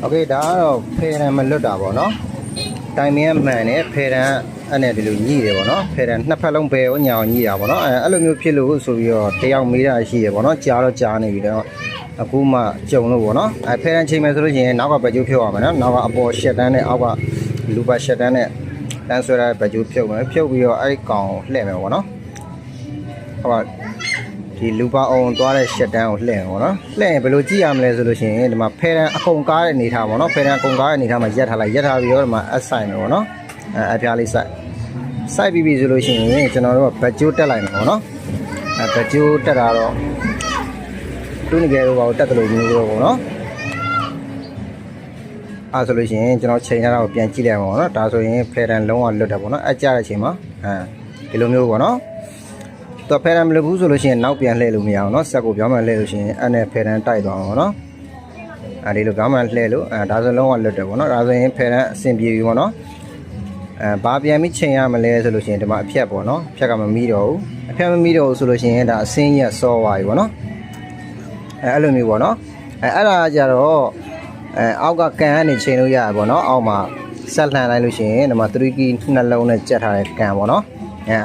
โอเคဒါကတော့ဖယ်တံမလွတ်တာပေါ့နော်တိုင်မင်းမှန်နဲ့ဖယ်တံအဲ့နဲ့ဒီလိုညှိတယ်ပေါ့နော်ဖယ်တံနှစ်ဖက်လုံးဘယ်ညောင်ညှိတာပေါ့နော်အဲ့လိုမျိုးဖြစ်လို့ဆိုပြီးတော့တယောက်မေးတာရှိရပေါ့နော်ကြားတော့ကြားနေပြီတော့အခုမှကြုံလို့ပေါ့နော်ဖယ်တံချိန်မယ်ဆိုလို့ရှိရင်နောက်ကဘက်ကျိုးဖြုတ်ရမယ်နော်နောက်ကအပေါ်ရှက်တန်းနဲ့အောက်ကလူပါရှက်တန်းနဲ့တန်းဆွဲရတဲ့ဘက်ကျိုးဖြုတ်မယ်ဖြုတ်ပြီးတော့အဲ့ဒီကောင်လှည့်မယ်ပေါ့နော်ဟုတ်ပါဒီလူပါအောင်သွားတဲ့ရှက်တန်းကိုလှည့်ပေါ့နော်လှည့်ရင်ဘယ်လိုကြည့်ရမလဲဆိုလို့ရှိရင်ဒီမှာဖယ်တံအကုန်ကားတဲ့အနေထားပေါ့နော်ဖယ်တံအကုန်ကားတဲ့အနေထားမှာရက်ထားလိုက်ရက်ထားပြီးတော့ဒီမှာအဆိုင်မယ်ပေါ့နော်အဖျားလေးစိုက်ပြီးပြီဆိုလို့ရှိရင်ကျွန်တော်တို့ကဘက်ကျိုးတက်လိုက်မယ်ပေါ့နော်ဘက်ကျိုးတက်တာတော့တူနေကြတော့ဘာတက်တယ်လို့မျိုးတော့ပေါ့နော်အဲ့ဆိုလို့ရှိရင်ကျွန်တော်ချိန်ရတာကိုပြန်ကြည့်လိုက်မှာပေါ့နော်ဒါဆိုရင်ဖယ်တံလုံးဝလွတ်တယ်ပေါ့နော်အကြတဲ့အချိန်မှာဒီလိုမျိုးပေါ့နော်တော့ဖယ်တံမလွတ်ဘူးဆိုလို့ရှိရင်နောက်ပြန်လှည့်လို့မရအောင်နော်ဆက်ကိုပြောင်းမှလှည့်လို့ရှိရင်အဲ့နဲ့ဖယ်တံတိုက်သွားမှာပေါ့နော်ဒီလိုပြောင်းမှလှည့်လို့ဒါဆိုလုံးဝလွတ်တယ်ပေါ့နော်ဒါဆိုရင်ဖယ်တံအဆင်ပြေပြီပေါ့နော်ဘာပြန်ပြီးချိန်ရမလဲဆိုလို့ရှိရင်ဒီမှာအဖြတ်ပေါ့နော်အဖြတ်ကမမီးတော့ဘူးအဖြတ်မမီးတော့ဘူးဆိုလို့ရှိရင်ဒါအစင်းရက်စောသွားပြီပေါ့နော်အဲ့လိုမျိုးပေါ့နော်အဲ့ဒါကြတော့အောက်ကကန်ကနေချိန်လို့ရရပေါ့နော်အောက်မှာဆက်လှန်လိုက်လို့ရှိရင်ဒီမှာ 3 key နှလုံးနဲ့ကြက်ထားတဲ့ကန်ပေါ့နော်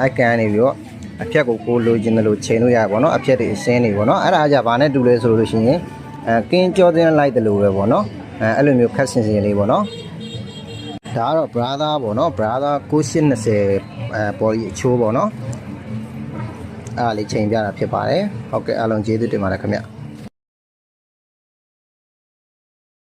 အဲ့ကန်ကနေပြီးတော့အဖြတ်ကိုလိုချင်တယ်လို့ချိန်လို့ရပေါ့နော်အဖြတ်တွေအစင်းတွေပေါ့နော်အဲ့ဒါကြဘာနဲ့တူလဲဆိုလို့ရှိရင်ကင်းကြောသွင်းလိုက်တယ်လို့ပဲပေါ့နော်အဲ့လိုမျိုးခက်စင်စင်လေးပေါ့နော်ဒါကတော့ brother ပေါ့နော် brother 9820ပေါ်ကြီးအချိုးပေါ့နော်အားလေးချိန်ပြတာဖြစ်ပါတယ်ဟုတ်ကဲ့အားလုံးကျေးဇူးတင်ပါတယ်ခင်ဗျ